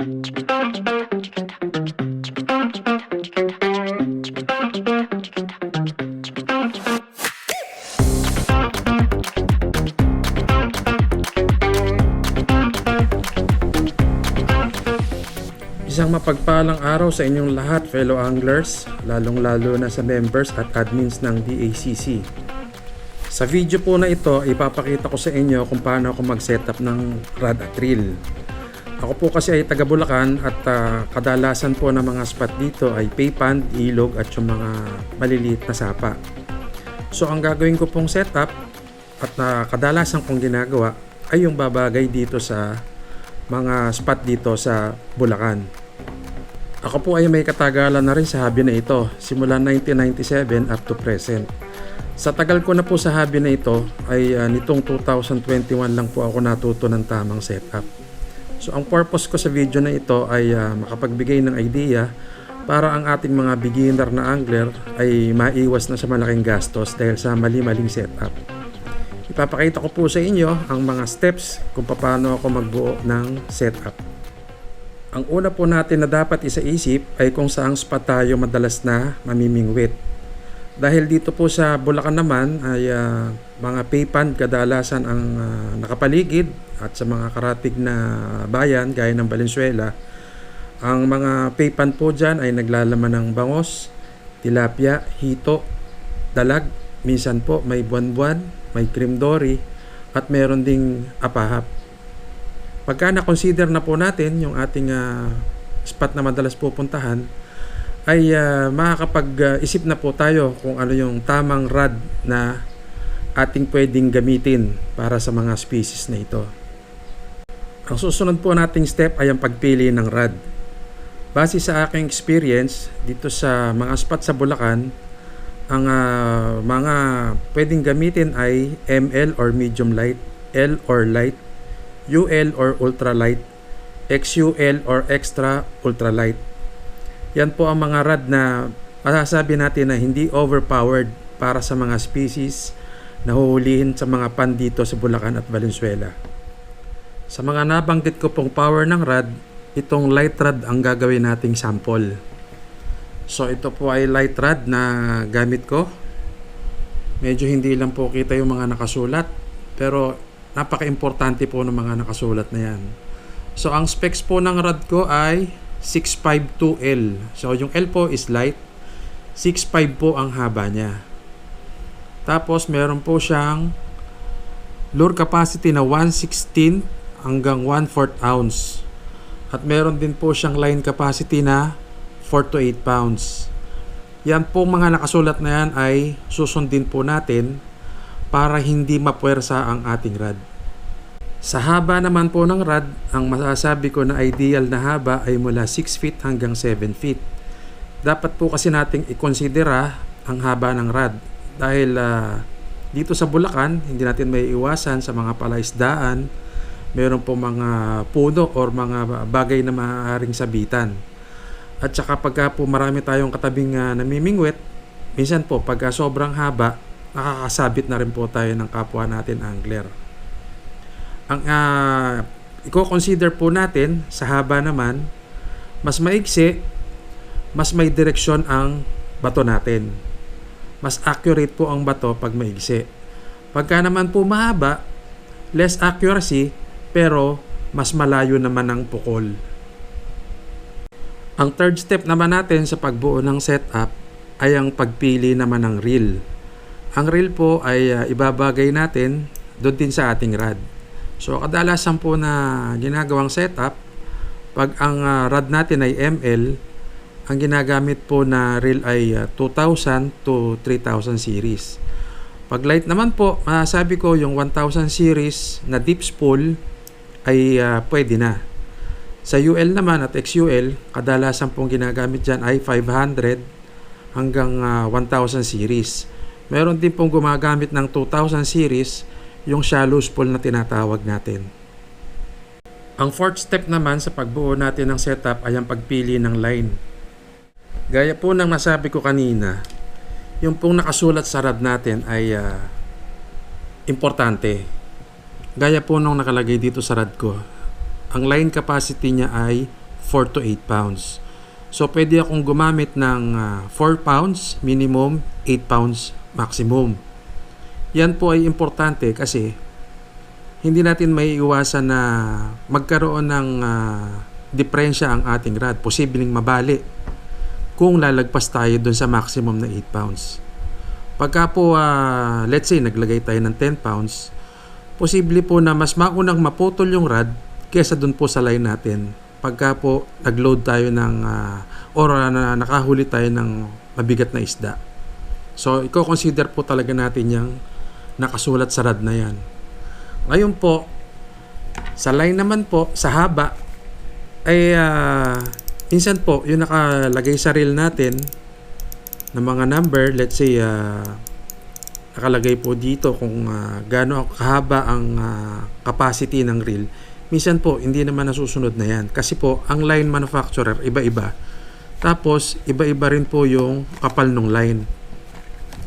Isang mapagpalang araw sa inyong lahat, fellow anglers, lalong-lalo na sa members at admins ng DACC. Sa video po na ito, ipapakita ko sa inyo kung paano ako mag-setup ng rod at reel. Ako po kasi ay taga Bulacan at kadalasan po ng mga spot dito ay paypand, ilog at yung mga maliliit na sapa. So ang gagawin ko pong setup at kadalasan kong ginagawa ay yung babagay dito sa mga spot dito sa Bulacan. Ako po ay may katagalan na rin sa hobby na ito, simula 1997 up to present. Sa tagal ko na po sa hobby na ito, ay nitong 2021 lang po ako natuto ng tamang setup. So ang purpose ko sa video na ito ay makapagbigay ng idea para ang ating mga beginner na angler ay maiwas na sa malaking gastos dahil sa mali-maling setup. Ipapakita ko po sa inyo ang mga steps kung paano ako magbuo ng setup. Ang una po natin na dapat isaisip ay kung saang spot tayo madalas na mamimingwit. Dahil dito po sa Bulacan naman ay mga paypand kadalasan ang nakapaligid at sa mga karatig na bayan gaya ng Valenzuela, ang mga paypand po dyan ay naglalaman ng bangos, tilapia, hito, dalag, minsan po may buwan-buwan, may cream dory at meron ding apahap. Pagka na-consider na po natin yung ating spot na madalas pupuntahan, ay makakapag-isip na po tayo kung ano yung tamang rod na ating pwedeng gamitin para sa mga species na ito. Ang susunod po nating step ay ang pagpili ng rod. Base sa aking experience dito sa mga spot sa Bulacan, ang mga pwedeng gamitin ay ML or medium light, L or light, UL or ultralight, XUL or extra ultralight. Yan po ang mga rod na masasabi natin na hindi overpowered para sa mga species na huhulihin sa mga pan dito sa Bulacan at Valenzuela. Sa mga nabanggit ko pong power ng rod, itong light rod ang gagawin nating sample. So ito po ay light rod na gamit ko. Medyo hindi lang po kita yung mga nakasulat, pero napaka-importante po ng mga nakasulat na yan. So ang specs po ng rod ko ay 652L. So yung L po is light, 6.5 po ang haba niya. Tapos meron po siyang lure capacity na 1/16 hanggang 1/4 ounce. At meron din po siyang line capacity na 4 to 8 pounds. Yan po mga nakasulat na yan ay susundin po natin para hindi mapuwersa ang ating rod. Sa haba naman po ng rod, ang masasabi ko na ideal na haba ay mula 6 feet hanggang 7 feet. Dapat po kasi nating ikonsidera ang haba ng rod dahil dito sa Bulacan, hindi natin may iwasan sa mga palaisdaan, meron po mga puno or mga bagay na maaaring sabitan. At saka pagka po marami tayong katabing namimingwit, minsan po pagka sobrang haba, nakakasabit na rin po tayo ng kapwa natin angler. Ang i-consider po natin sa haba naman, mas maigsi, mas may direksyon ang bato natin. Mas accurate po ang bato pag maigsi. Pagka naman po mahaba, less accuracy, pero mas malayo naman ang pukol. Ang third step naman natin sa pagbuo ng setup ay ang pagpili naman ng reel. Ang reel po ay ibabagay natin doon din sa ating rod. So kadalasan po na ginagawang setup, pag ang rod natin ay ML, ang ginagamit po na reel ay 2000 to 3000 series. Pag light naman po, masasabi ko yung 1000 series na deep spool ay pwede na. Sa UL naman at XUL, kadalasan pong ginagamit dyan ay 500 hanggang 1000 series. Meron din pong gumagamit ng 2000 series, yung shallow spool na tinatawag natin. Ang fourth step naman sa pagbuo natin ng setup ay ang pagpili ng line. Gaya po ng nasabi ko kanina, yung pong nakasulat sa rod natin ay importante. Gaya po nung nakalagay dito sa rod ko, ang line capacity niya ay 4 to 8 pounds. So pwede akong gumamit ng 4 pounds minimum, 8 pounds maximum. Yan po ay importante kasi hindi natin maiiwasan na magkaroon ng diferensya ang ating rod. Posibleng mabali kung lalagpas tayo dun sa maximum na 8 pounds. Pagka po, let's say, naglagay tayo ng 10 pounds, posible po na mas maunang maputol yung rod kesa dun po sa line natin. Pagka po nag-load tayo ng, nakahuli tayo ng mabigat na isda. So, i-consider po talaga natin yung nakasulat sa rod na yan. Ngayon po, sa line naman po, sa haba, ay minsan po, yung nakalagay sa reel natin ng mga number, let's say, nakalagay po dito kung gaano kahaba ang capacity ng reel. Minsan po, hindi naman nasusunod na yan. Kasi po, ang line manufacturer, iba-iba. Tapos, iba-iba rin po yung kapal ng line.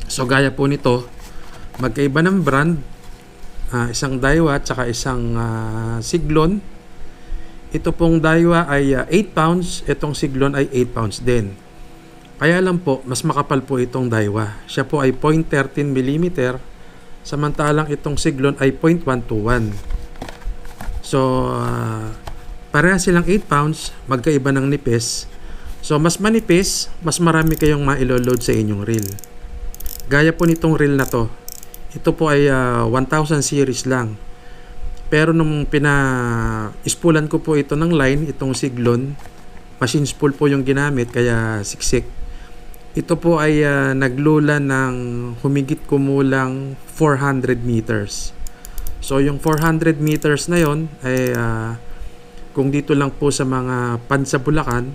So, gaya po nito, magkaiba ng brand, isang Daiwa at saka isang Siglon. Ito pong Daiwa ay 8 pounds, itong Siglon ay 8 pounds din. Kaya lang po, mas makapal po itong Daiwa. Siya po ay 0.13 mm, samantalang itong Siglon ay 0.121. So, pareha silang 8 pounds, magkaiba ng nipis. So, mas manipis, mas marami kayong mailo-load sa inyong reel. Gaya po nitong reel na to. Ito po ay 1000 series lang. Pero nung ispulan ko po ito ng line, itong Siglon, machine spool po yung ginamit, kaya siksik. Ito po ay naglula ng humigit kumulang 400 meters. So yung 400 meters na yon ay kung dito lang po sa mga Pansa Bulacan,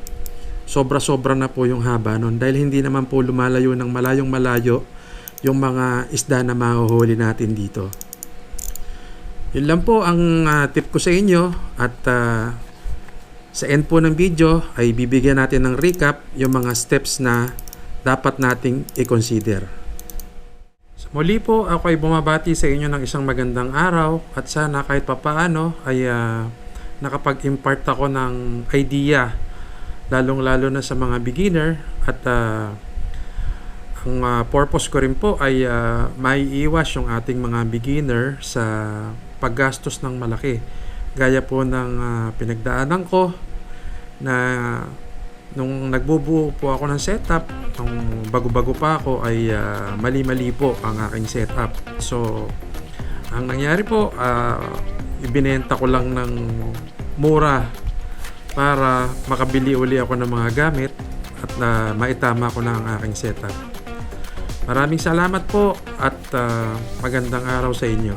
sobra-sobra na po yung haba nun. Dahil hindi naman po lumalayo ng malayong malayo yung mga isda na mahuhuli natin dito. Yun lang po ang tip ko sa inyo, at sa end po ng video ay bibigyan natin ng recap yung mga steps na dapat nating i-consider. So, muli po, ako ay bumabati sa inyo ng isang magandang araw, at sana kahit papaano ay nakapag-impart ako ng idea, lalong-lalo na sa mga beginner, at ang purpose ko rin po ay maiiwas yung ating mga beginner sa paggastos ng malaki. Gaya po ng pinagdaanan ko na nung nagbubuo po ako ng setup, nung bago-bago pa ako ay mali-mali po ang aking setup. So, ang nangyari po, ibinenta ko lang ng mura para makabili uli ako ng mga gamit at maitama ko na ang aking setup. Maraming salamat po at magandang araw sa inyo.